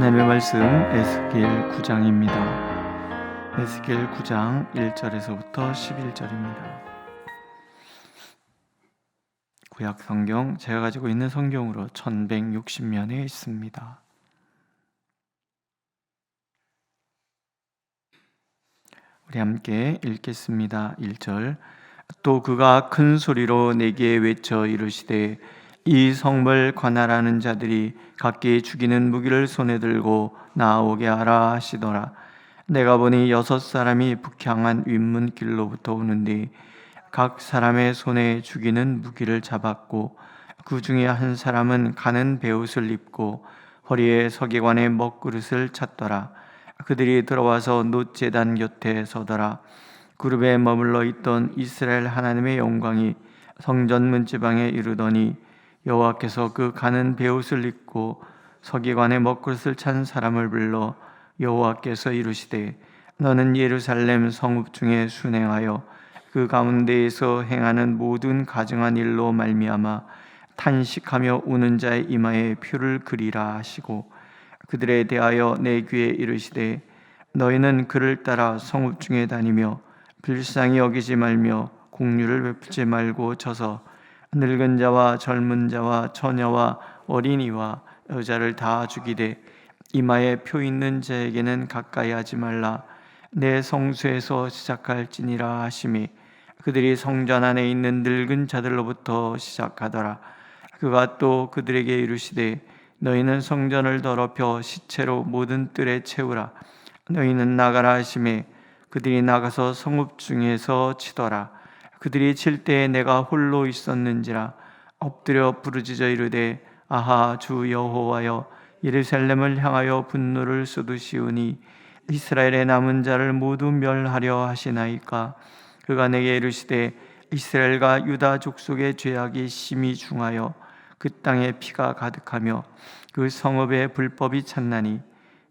하나님의 말씀 에스겔 9장입니다. 에스겔 9장 1절에서부터 11절입니다. 구약 성경, 제가 가지고 있는 성경으로 1160면에 있습니다. 우리 함께 읽겠습니다. 1절. 또 그가 큰 소리로 내게 외쳐 이르시되 이 성을 관할하는 자들이 각기 죽이는 무기를 손에 들고 나오게 하라 하시더라. 내가 보니 6사람이 북향한 윗문길로부터 오는데 각 사람의 손에 죽이는 무기를 잡았고 그 중에 한 사람은 가는 베옷을 입고 허리에 서기관의 먹그릇을 찼더라. 그들이 들어와서 놋제단 곁에 서더라. 그룹에 머물러 있던 이스라엘 하나님의 영광이 성전 문지방에 이르더니 여호와께서 그 가는 베옷을 입고 서기관의 먹그릇을 찬 사람을 불러 여호와께서 이르시되 너는 예루살렘 성읍 중에 순행하여 그 가운데에서 행하는 모든 가증한 일로 말미암아 탄식하며 우는 자의 이마에 표를 그리라 하시고 그들에 대하여 내 귀에 이르시되 너희는 그를 따라 성읍 중에 다니며 불쌍히 여기지 말며 공류를 베풀지 말고 쳐서 늙은 자와 젊은 자와 처녀와 어린이와 여자를 다 죽이되 이마에 표 있는 자에게는 가까이 하지 말라. 내 성소에서 시작할지니라 하시매 그들이 성전 안에 있는 늙은 자들로부터 시작하더라. 그가 또 그들에게 이르시되 너희는 성전을 더럽혀 시체로 모든 뜰에 채우라. 너희는 나가라 하시매 그들이 나가서 성읍 중에서 치더라. 그들이 칠 때에 내가 홀로 있었는지라 엎드려 부르짖어 이르되 아하 주 여호와여 예루살렘을 향하여 분노를 쏟으시오니 이스라엘의 남은 자를 모두 멸하려 하시나이까. 그가 내게 이르시되 이스라엘과 유다 족속의 죄악이 심히 중하여 그 땅에 피가 가득하며 그 성읍에 불법이 찼나니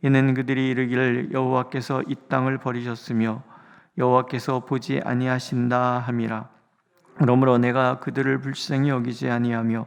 이는 그들이 이르기를 여호와께서 이 땅을 버리셨으며 여호와께서 보지 아니하신다 함이라. 그러므로 내가 그들을 불쌍히 여기지 아니하며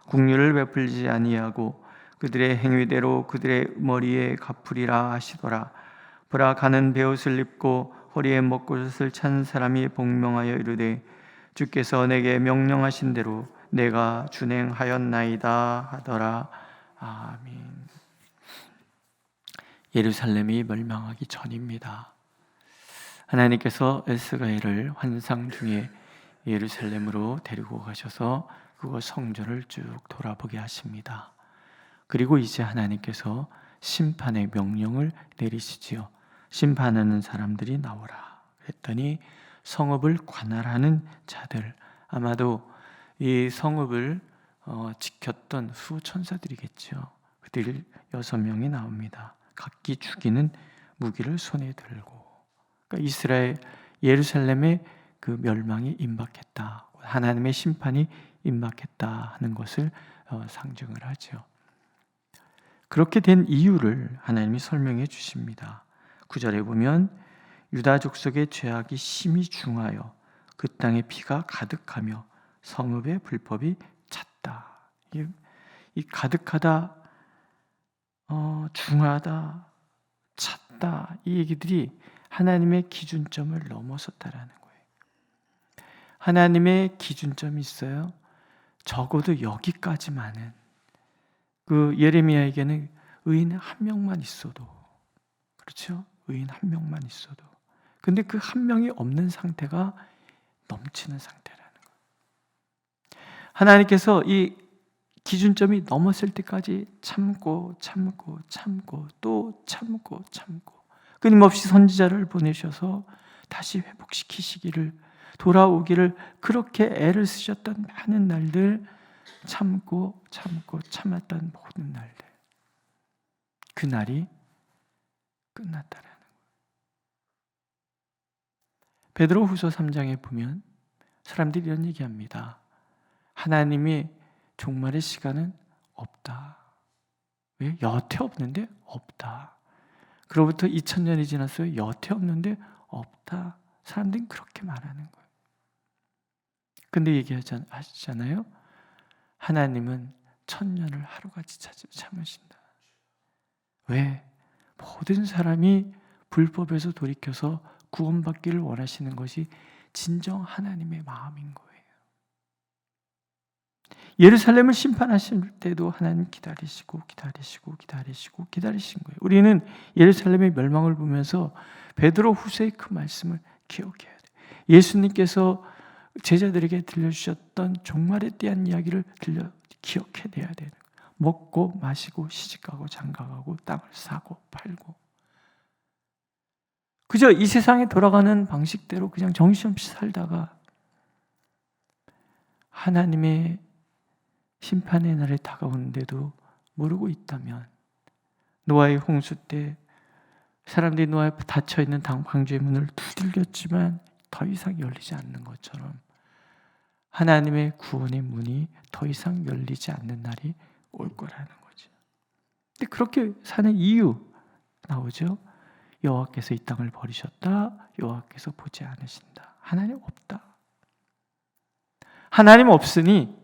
국류를 베풀지 아니하고 그들의 행위대로 그들의 머리에 갚으리라 하시더라. 보라 가는 베옷을 입고 허리에 먹그릇을 찬 사람이 복명하여 이르되 주께서 내게 명령하신 대로 내가 준행하였나이다 하더라. 아멘. 예루살렘이 멸망하기 전입니다. 하나님께서 에스가엘을 환상 중에 예루살렘으로 데리고 가셔서 그곳 성전을 쭉 돌아보게 하십니다. 그리고 이제 하나님께서 심판의 명령을 내리시지요. 심판하는 사람들이 나오라 그랬더니 성읍을 관할하는 자들, 아마도 이 성읍을 지켰던 수천사들이겠죠. 그들 6명이 나옵니다. 각기 죽이는 무기를 손에 들고, 그러니까 이스라엘 예루살렘의 그 멸망이 임박했다, 하나님의 심판이 임박했다 하는 것을 상징을 하죠. 그렇게 된 이유를 하나님이 설명해 주십니다. 9절에 보면 유다 족속의 죄악이 심히 중하여 그 땅에 피가 가득하며 성읍의 불법이 찼다. 이 가득하다, 중하다, 찼다, 이 얘기들이 하나님의 기준점을 넘어섰다라는 거예요. 하나님의 기준점이 있어요. 적어도 여기까지만은. 그 예레미야에게는 의인 한 명만 있어도, 그렇죠? 의인 한 명만 있어도. 근데 그 한 명이 없는 상태가 넘치는 상태라는 거예요. 하나님께서 이 기준점이 넘었을 때까지 참고 또 참고 끊임없이 선지자를 보내셔서 다시 회복시키시기를, 돌아오기를 그렇게 애를 쓰셨던 많은 날들, 참고 참았던 모든 날들, 그 날이 끝났다라는 거예요. 베드로후서 3장에 보면 사람들이 이런 얘기합니다. 하나님이 종말의 시간은 없다. 왜? 여태 없는데 없다. 그로부터 2000년이 지났어요. 여태 없는데 없다. 사람들이 그렇게 말하는 거예요. 근데 얘기하시잖아요. 하나님은 1000년을 하루같이 참으신다. 왜? 모든 사람이 불법에서 돌이켜서 구원받기를 원하시는 것이 진정 하나님의 마음인 거예요. 예루살렘을 심판하실 때도 하나님 기다리신 거예요. 우리는 예루살렘의 멸망을 보면서 베드로 후서의 그 말씀을 기억해야 돼요. 예수님께서 제자들에게 들려주셨던 종말에 대한 이야기를 기억해내야 되는 거예요. 먹고 마시고 시집가고 장가가고 땅을 사고 팔고, 그저 이 세상에 돌아가는 방식대로 그냥 정신없이 살다가 하나님의 심판의 날에 다가오는데도 모르고 있다면, 노아의 홍수 때 사람들이 노아 앞에 닫혀있는 방주의 문을 두들겼지만 더 이상 열리지 않는 것처럼 하나님의 구원의 문이 더 이상 열리지 않는 날이 올 거라는 거죠. 근데 그렇게 사는 이유 나오죠. 여호와께서 이 땅을 버리셨다. 여호와께서 보지 않으신다. 하나님 없다. 하나님 없으니,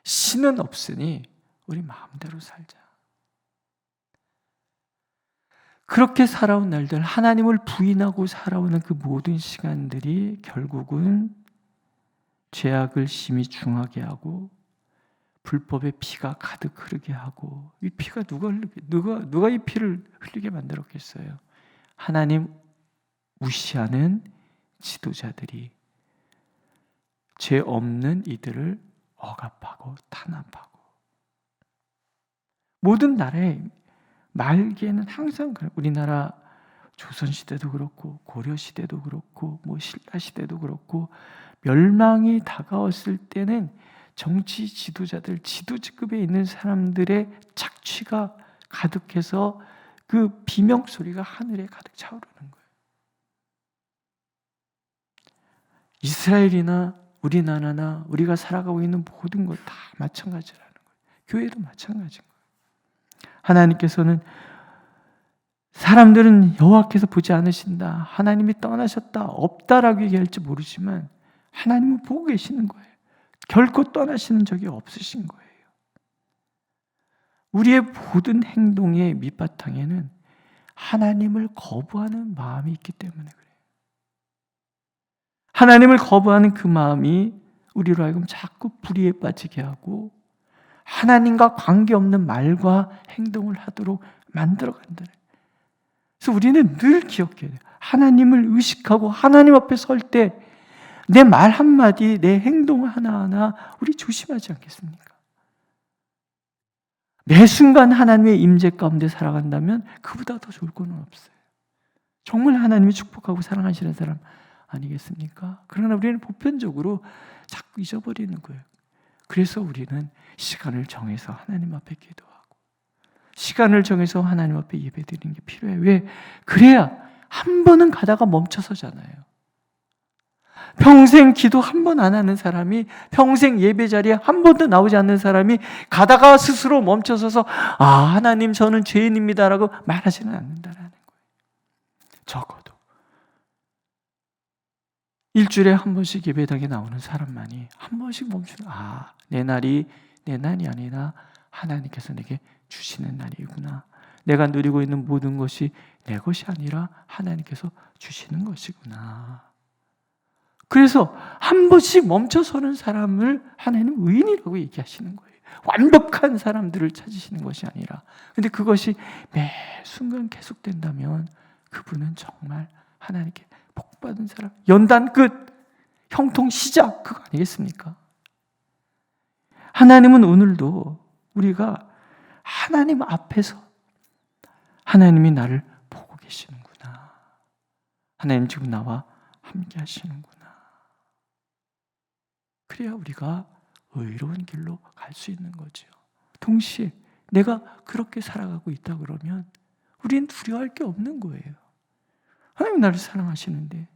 신은 없으니 우리 마음대로 살자. 그렇게 살아온 날들, 하나님을 부인하고 살아오는 그 모든 시간들이 결국은 죄악을 심히 중하게 하고 불법의 피가 가득 흐르게 하고, 이 피가 누가 이 피를 흘리게 만들었겠어요? 하나님 무시하는 지도자들이 죄 없는 이들을 억압하고 탄압하고, 모든 나라의 말기에는 항상 우리나라 조선시대도 그렇고 고려시대도 그렇고 신라시대도 그렇고 멸망이 다가왔을 때는 정치 지도자들, 지도직급에 있는 사람들의 착취가 가득해서 그 비명소리가 하늘에 가득 차오르는 거예요. 이스라엘이나 우리나라나 우리가 살아가고 있는 모든 것 다 마찬가지라는 거예요. 교회도 마찬가지인 거예요. 하나님께서는 사람들은 여호와께서 보지 않으신다, 하나님이 떠나셨다, 없다라고 얘기할지 모르지만 하나님은 보고 계시는 거예요. 결코 떠나시는 적이 없으신 거예요. 우리의 모든 행동의 밑바탕에는 하나님을 거부하는 마음이 있기 때문에 그래요. 하나님을 거부하는 그 마음이 우리로 하여금 자꾸 불의에 빠지게 하고 하나님과 관계없는 말과 행동을 하도록 만들어간다. 그래서 우리는 늘 기억해야 돼요. 하나님을 의식하고 하나님 앞에 설 때 내 말 한마디, 내 행동 하나하나 우리 조심하지 않겠습니까? 매 순간 하나님의 임재 가운데 살아간다면 그보다 더 좋을 건 없어요. 정말 하나님이 축복하고 사랑하시는 사람 아니겠습니까? 그러나 우리는 보편적으로 자꾸 잊어버리는 거예요. 그래서 우리는 시간을 정해서 하나님 앞에 기도하고 시간을 정해서 하나님 앞에 예배드리는 게 필요해요. 왜? 그래야 한 번은 가다가 멈춰서잖아요. 평생 기도 한 번 안 하는 사람이, 평생 예배 자리에 한 번도 나오지 않는 사람이 가다가 스스로 멈춰서서 하나님 저는 죄인입니다라고 말하지는 않는다라는 거예요. 적어도 일주일에 한 번씩 예배당에 나오는 사람만이 한 번씩 멈추는, 내 날이 내 날이 아니라 하나님께서 내게 주시는 날이구나. 내가 누리고 있는 모든 것이 내 것이 아니라 하나님께서 주시는 것이구나. 그래서 한 번씩 멈춰서는 사람을 하나님은 의인이라고 얘기하시는 거예요. 완벽한 사람들을 찾으시는 것이 아니라. 근데 그것이 매 순간 계속된다면 그분은 정말 하나님께 복받은 사람, 연단 끝, 형통 시작, 그거 아니겠습니까? 하나님은 오늘도 우리가 하나님 앞에서 하나님이 나를 보고 계시는구나. 하나님 지금 나와 함께 하시는구나. 그래야 우리가 의로운 길로 갈 수 있는 거죠. 동시에 내가 그렇게 살아가고 있다 그러면 우리는 두려워할 게 없는 거예요. 하나님 나를 사랑하시는데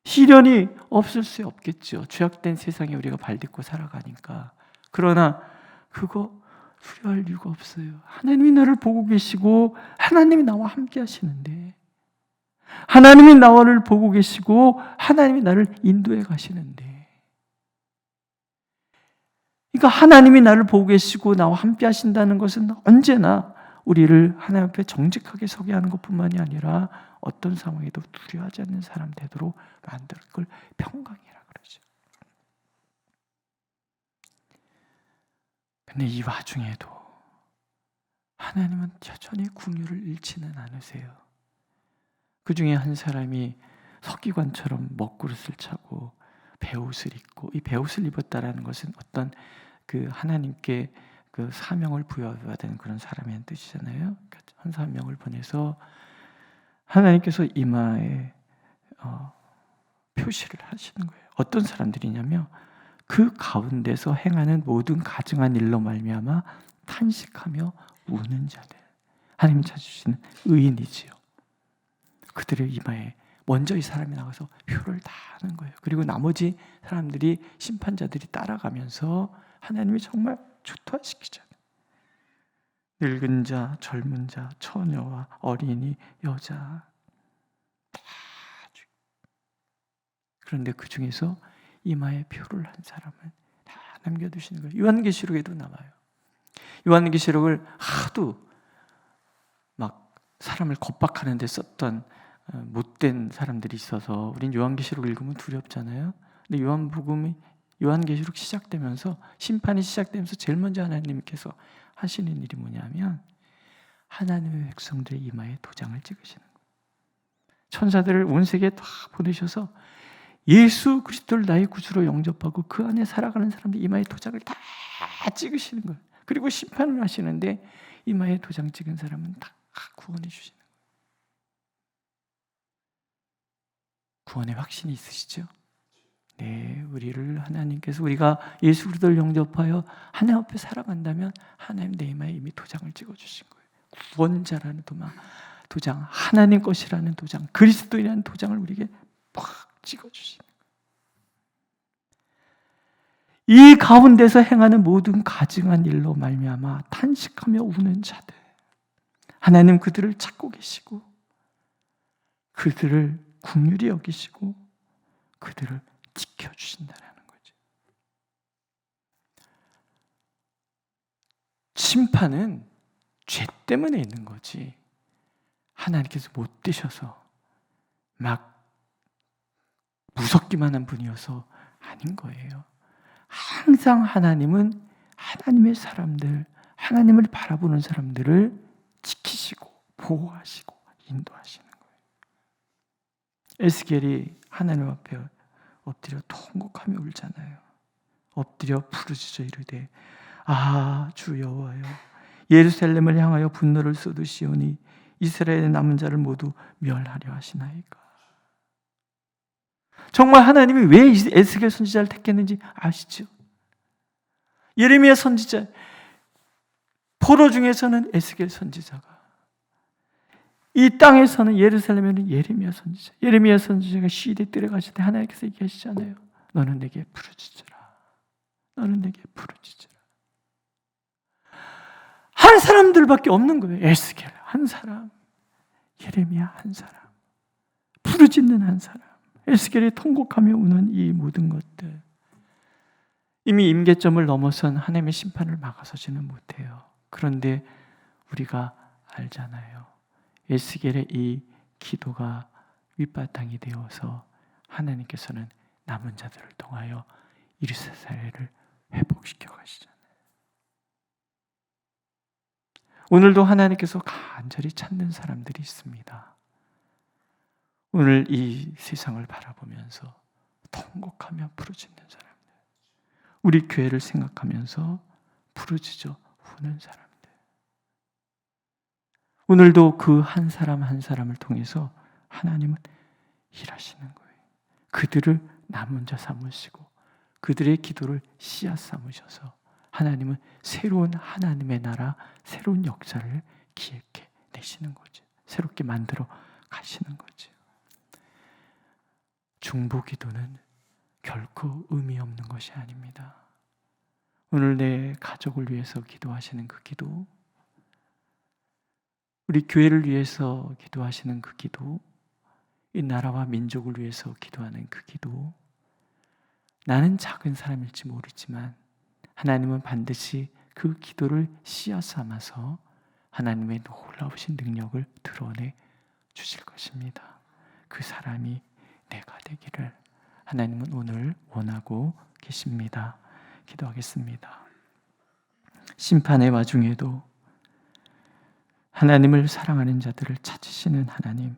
시련이 없을 수 없겠죠. 죄악된 세상에 우리가 발딛고 살아가니까. 그러나 그거 두려워할 이유가 없어요. 하나님이 나를 보고 계시고 하나님이 나와 함께 하시는데, 하나님이 나를 보고 계시고 하나님이 나를 인도해 가시는데, 그러니까 하나님이 나를 보고 계시고 나와 함께 하신다는 것은 언제나 우리를 하나님 앞에 정직하게 서게 하는 것뿐만이 아니라 어떤 상황에도 두려워하지 않는 사람 되도록 만들 걸 평강이라 그러죠. 근데 이 와중에도 하나님은 여전히 긍휼을 잃지는 않으세요. 그 중에 한 사람이 서기관처럼 먹구릇을 차고 베옷을 입고, 이 베옷을 입었다라는 것은 어떤 그 하나님께 그 사명을 부여받은 그런 사람의 뜻이잖아요. 한 사명을 보내서 하나님께서 이마에 표시를 하시는 거예요. 어떤 사람들이냐면 그 가운데서 행하는 모든 가증한 일로 말미암아 탄식하며 우는 자들, 하나님 찾으시는 의인이지요. 그들의 이마에 먼저 이 사람이 나가서 표를 다 하는 거예요. 그리고 나머지 사람들이, 심판자들이 따라가면서 하나님이 정말 초토화시키잖아요. 늙은 자, 젊은 자, 처녀와 어린이, 여자 다 죽. 그런데 그 중에서 이마에 표를 한 사람은 다 남겨두시는 거예요. 요한계시록에도 나와요. 요한계시록을 하도 막 사람을 겁박하는 데 썼던 못된 사람들이 있어서 우린 요한계시록 읽으면 두렵잖아요. 근데 요한계시록 시작되면서, 심판이 시작되면서 제일 먼저 하나님께서 하시는 일이 뭐냐면 하나님의 백성들의 이마에 도장을 찍으시는 거예요. 천사들을 온 세계에 다 보내셔서 예수 그리스도를 나의 구주로 영접하고 그 안에 살아가는 사람들 이마에 도장을 다 찍으시는 거예요. 그리고 심판을 하시는데 이마에 도장 찍은 사람은 다 구원해 주시는 거예요. 구원의 확신이 있으시죠? 네, 우리를 하나님께서, 우리가 예수 그리스도를 영접하여 하나님 앞에 살아간다면 하나님 내 이마에 이미 도장을 찍어주신 거예요. 구원자라는 도장, 하나님 것이라는 도장, 그리스도이라는 도장을 우리에게 팍 찍어주시는 거예요. 이 가운데서 행하는 모든 가증한 일로 말미암아 탄식하며 우는 자들, 하나님 그들을 찾고 계시고 그들을 긍휼히 여기시고 그들을 지켜주신다는 거죠. 심판은 죄 때문에 있는 거지 하나님께서 못 되셔서 막 무섭기만 한 분이어서 아닌 거예요. 항상 하나님은 하나님의 사람들, 하나님을 바라보는 사람들을 지키시고 보호하시고 인도하시는 거예요. 에스겔이 하나님 앞에 엎드려 통곡하며 울잖아요. 엎드려 부르짖어 이르되 주 여호와여, 예루살렘을 향하여 분노를 쏟으시오니 이스라엘의 남은 자를 모두 멸하려 하시나이까. 정말 하나님이 왜 에스겔 선지자를 택했는지 아시죠? 예레미야 선지자, 포로 중에서는 에스겔 선지자가, 이 땅에서는 예루살렘에는 예레미야 선지자. 예레미야 선지자가 시대 뜰에 가실 때 하나님께서 얘기하시잖아요. 너는 내게 부르짖으라. 너는 내게 부르짖으라. 한 사람들밖에 없는 거예요. 에스겔 한 사람, 예레미야 한 사람, 부르짖는 한 사람. 에스겔이 통곡하며 우는 이 모든 것들, 이미 임계점을 넘어선 하나님의 심판을 막아서지는 못해요. 그런데 우리가 알잖아요. 에스겔의 이 기도가 밑바탕이 되어서 하나님께서는 남은 자들을 통하여 이스라엘을 회복시켜 가시잖아요. 오늘도 하나님께서 간절히 찾는 사람들이 있습니다. 오늘 이 세상을 바라보면서 통곡하며 부르짖는 사람들, 우리 교회를 생각하면서 부르짖어 우는 사람들, 오늘도 그 한 사람 한 사람을 통해서 하나님은 일하시는 거예요. 그들을 남은 자 삼으시고 그들의 기도를 씨앗 삼으셔서 하나님은 새로운 하나님의 나라, 새로운 역사를 기획해 내시는 거죠. 새롭게 만들어 가시는 거죠. 중보기도는 결코 의미 없는 것이 아닙니다. 오늘 내 가족을 위해서 기도하시는 그 기도, 우리 교회를 위해서 기도하시는 그 기도, 이 나라와 민족을 위해서 기도하는 그 기도, 나는 작은 사람일지 모르지만 하나님은 반드시 그 기도를 씨앗 삼아서 하나님의 놀라우신 능력을 드러내 주실 것입니다. 그 사람이 내가 되기를 하나님은 오늘 원하고 계십니다. 기도하겠습니다. 심판의 와중에도 하나님을 사랑하는 자들을 찾으시는 하나님,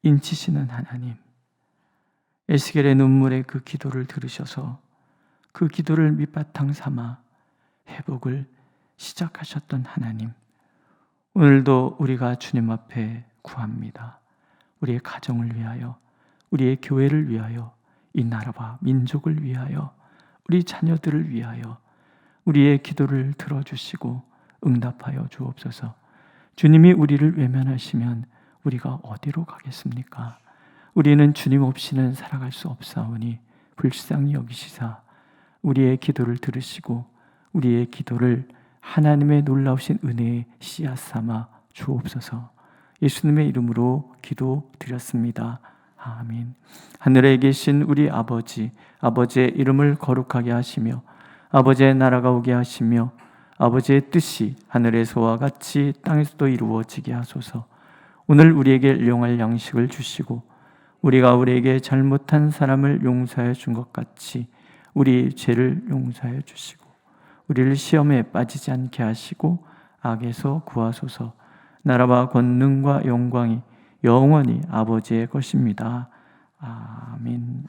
인치시는 하나님, 에스겔의 눈물의 그 기도를 들으셔서 그 기도를 밑바탕 삼아 회복을 시작하셨던 하나님, 오늘도 우리가 주님 앞에 구합니다. 우리의 가정을 위하여, 우리의 교회를 위하여, 이 나라와 민족을 위하여, 우리 자녀들을 위하여 우리의 기도를 들어주시고 응답하여 주옵소서. 주님이 우리를 외면하시면 우리가 어디로 가겠습니까? 우리는 주님 없이는 살아갈 수 없사오니 불쌍히 여기시사 우리의 기도를 들으시고 우리의 기도를 하나님의 놀라우신 은혜의 씨앗 삼아 주옵소서. 예수님의 이름으로 기도드렸습니다. 아멘. 하늘에 계신 우리 아버지, 아버지의 이름을 거룩하게 하시며 아버지의 나라가 오게 하시며 아버지의 뜻이 하늘에서와 같이 땅에서도 이루어지게 하소서. 오늘 우리에게 일용할 양식을 주시고 우리가 우리에게 잘못한 사람을 용서해 준 것 같이 우리 죄를 용서해 주시고 우리를 시험에 빠지지 않게 하시고 악에서 구하소서. 나라와 권능과 영광이 영원히 아버지의 것입니다. 아멘.